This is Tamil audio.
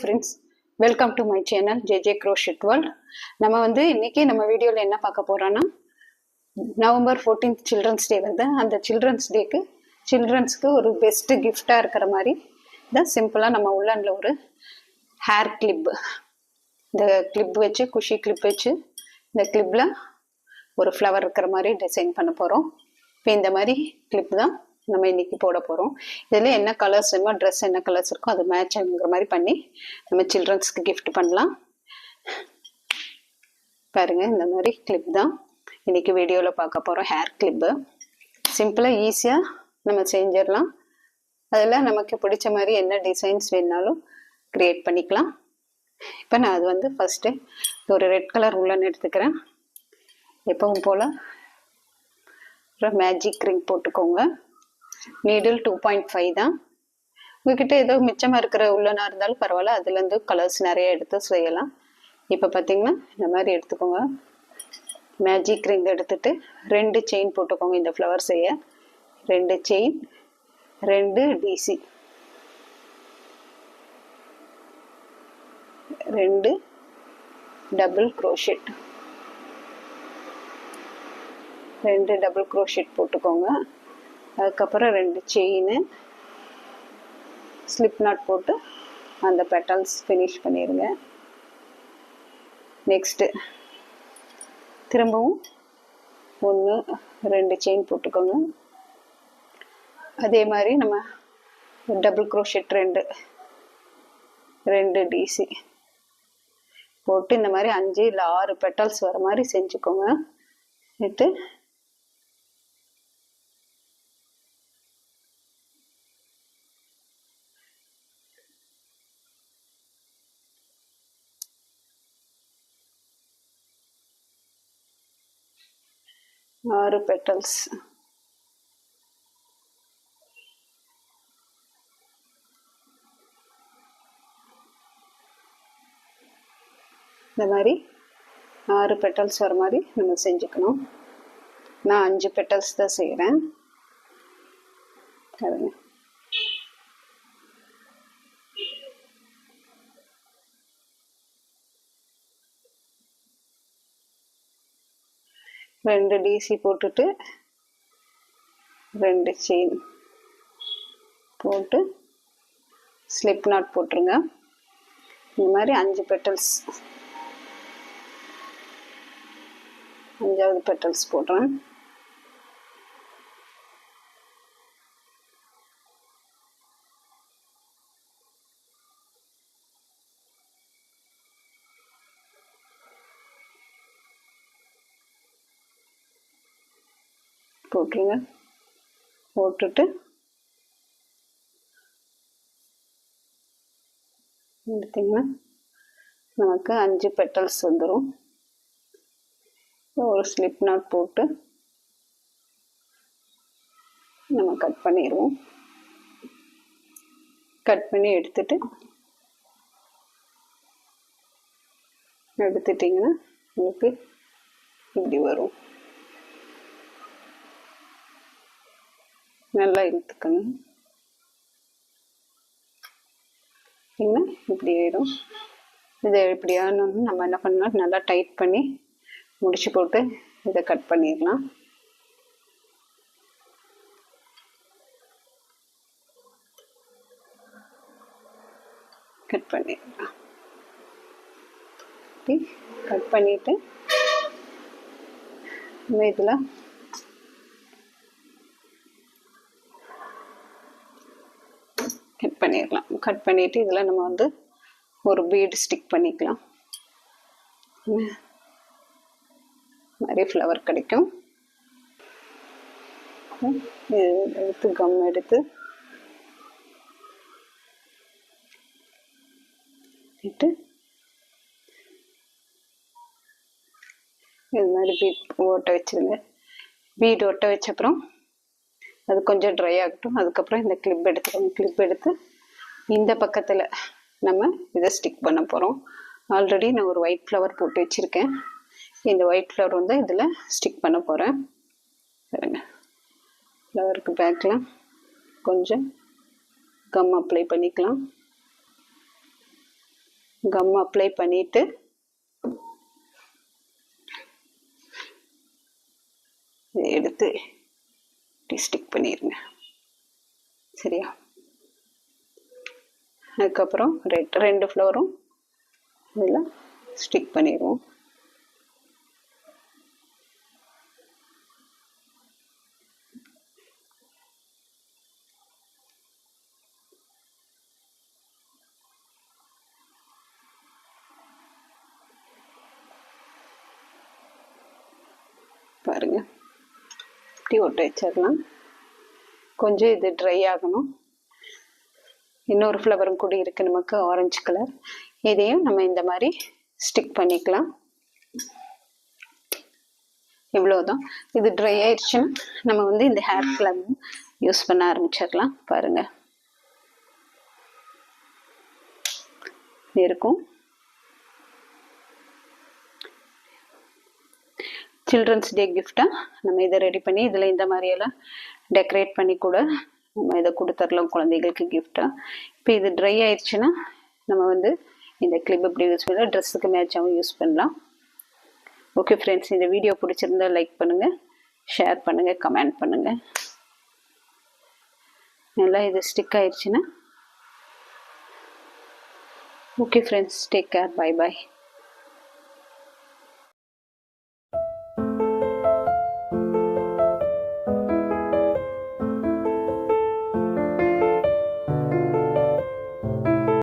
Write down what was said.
Friends, welcome to my channel JJ Crochet World. நம்ம இன்னைக்கு நம்ம வீடியோல என்ன பார்க்க போறோம்னா நவம்பர் 14th சில்ட்ரன்ஸ் டே அந்த சில்ட்ரன்ஸ் டேக்கு சில்ட்ரன்ஸ்க்கு ஒரு பெஸ்ட் கிஃப்டா இருக்கிற மாதிரி தான் சிம்பிளா நம்ம உள்ளன்ல ஒரு ஹேர் கிளிப் இந்த கிளிப் வச்சு குஷி கிளிப் வச்சு இந்த கிளிப்ல ஒரு ஃப்ளவர் இருக்கிற மாதிரி டிசைன் பண்ண போறோம். இப்போ இந்த மாதிரி கிளிப் தான் நம்ம இன்னைக்கு போட போறோம். இதுல என்ன கலர்ஸ் வேணுமோ ட்ரெஸ் என்ன கலர்ஸ் இருக்கோ அது மேட்ச் ஆகுங்கிற மாதிரி பண்ணி நம்ம சில்ட்ரன்ஸ்க்கு கிஃப்ட் பண்ணலாம். பாருங்க, இந்த மாதிரி கிளிப் தான் இன்னைக்கு வீடியோல பார்க்க போறோம். ஹேர் கிளிப்பு சிம்பிளா ஈஸியா நம்ம செஞ்சிடலாம். அதில் நமக்கு பிடிச்ச மாதிரி என்ன டிசைன்ஸ் வேணாலும் கிரியேட் பண்ணிக்கலாம். இப்போ நான் அது ஃபர்ஸ்ட் ஒரு ரெட் கலர் உள்ளன்னு எடுத்துக்கிறேன். எப்பவும் போல ஒரு மேஜிக் ரிங் போட்டுக்கோங்க. நீடில் 2.5 தான். உங்ககிட்ட ஏதோ மிச்சமாக இருக்கிற உள்ளனா இருந்தாலும் பரவாயில்ல, அதுலேருந்து கலர்ஸ் நிறைய எடுத்து செய்யலாம். இப்போ பார்த்தீங்கன்னா இந்த மாதிரி எடுத்துக்கோங்க. மேஜிக் ரிங் எடுத்துட்டு 2 செயின் போட்டுக்கோங்க. இந்த ஃப்ளவர் செய்ய 2 chain, 2 DC, 2 double crochet, 2 double crochet போட்டுக்கோங்க. அதுக்கப்புறம் 2 செயின், ஸ்லிப் நாட் போட்டு அந்த பெட்டல்ஸ் ஃபினிஷ் பண்ணிடுங்க. நெக்ஸ்ட்டு திரும்பவும் 1 2 செயின் போட்டுக்கோங்க. அதே மாதிரி நம்ம டபுள் க்ரோஷெட் 2 டிசி போட்டு இந்த மாதிரி 5 இல்லை 6 பெட்டல்ஸ் வர மாதிரி செஞ்சுக்கோங்க. எடுத்து 6 பெட்டல்ஸ். இந்த மாதிரி 6 பெட்டல்ஸ் வர மாதிரி நம்ம செஞ்சுக்கணும். நான் 5 பெட்டல்ஸ் தான் செய்கிறேன். பாருங்க, ரெண்டு டிசி போட்டுட்டு 2 செயின் போட்டு ஸ்லிப் நாட் போட்டுருங்க. இந்த மாதிரி 5 பெட்டல்ஸ், 5வது பெட்டல்ஸ் போடுறேன். போட்டுருங்க. போட்டுட்டு எடுத்தீங்கன்னா நமக்கு 5 பெட்டல்ஸ் வந்துடும். ஒரு ஸ்லிப் நாட் போட்டு நம்ம கட் பண்ணிடுவோம். கட் பண்ணி எடுத்துட்டிங்கன்னா உங்களுக்கு இப்படி வரும். நல்லா இழுத்துக்கணும். இப்படி ஆயிடும். இதை இப்படி ஆனோன்னு நம்ம என்ன பண்ணலாம், நல்லா டைட் பண்ணி முடிச்சு போட்டு இதை கட் பண்ணிடலாம். கட் பண்ணிடலாம். கட் பண்ணிட்டு இதில் கட் பண்ணிடலாம். கட் பண்ணிட்டு இதில் நம்ம ஒரு பீடு ஸ்டிக் பண்ணிக்கலாம். நிறைய ஃப்ளவர் கிடைக்கும். எடுத்து கம் எடுத்து இது மாதிரி பீட் ஒட்ட வச்சிருங்க. பீட் ஒட்ட வச்ச அப்புறம் அது கொஞ்சம் ட்ரை ஆகட்டும். அதுக்கப்புறம் இந்த கிளிப் எடுத்துக்கோங்க. கிளிப் எடுத்து இந்த பக்கத்தில் நம்ம இதை ஸ்டிக் பண்ண போகிறோம். ஆல்ரெடி நான் ஒரு ஒயிட் ஃப்ளவர் போட்டு வச்சுருக்கேன். இந்த ஒயிட் ஃப்ளவர் இதில் ஸ்டிக் பண்ண போகிறேன். ஃப்ளவருக்கு பேக்கில் கொஞ்சம் கம் அப்ளை பண்ணிக்கலாம். கம் அப்ளை பண்ணிட்டு இதை எடுத்து ஸ்டிக் பண்ணிடுங்க. சரியா? அதுக்கப்புறம் ரெண்டு ஃப்ளோரும் இதில் ஸ்டிக் பண்ணிடுவோம். பாருங்க, இப்படி ஒட்ட வச்சிடலாம். கொஞ்சம் இது ட்ரை ஆகணும். இன்னொரு ஃப்ளவரும் கூட இருக்கு நமக்கு, ஆரஞ்சு கலர். இதையும் நம்ம இந்த மாதிரி ஸ்டிக் பண்ணிக்கலாம். இவ்வளோதான். இது ட்ரை ஆயிடுச்சுன்னா நம்ம வந்து இந்த ஹேர் கிளப் யூஸ் பண்ண ஆரம்பிச்சிடலாம். பாருங்க இருக்கும். சில்ட்ரன்ஸ் டே கிஃப்டாக நம்ம இதை ரெடி பண்ணி இதில் இந்த மாதிரியெல்லாம் டெக்கரேட் பண்ணி கூட நம்ம இதை கொடுத்துடலாம் குழந்தைகளுக்கு கிஃப்டாக. இப்போ இது ட்ரை ஆயிடுச்சுன்னா நம்ம வந்து இந்த கிளிப் இப்படி யூஸ் பண்ணலாம், ட்ரெஸ்ஸுக்கு மேட்சாகவும் யூஸ் பண்ணலாம். ஓகே ஃப்ரெண்ட்ஸ், இந்த வீடியோ பிடிச்சிருந்தா லைக் பண்ணுங்கள், ஷேர் பண்ணுங்கள், கமெண்ட் பண்ணுங்கள். நல்லா இது ஸ்டிக் ஆயிடுச்சுன்னா okay friends, take care, bye bye.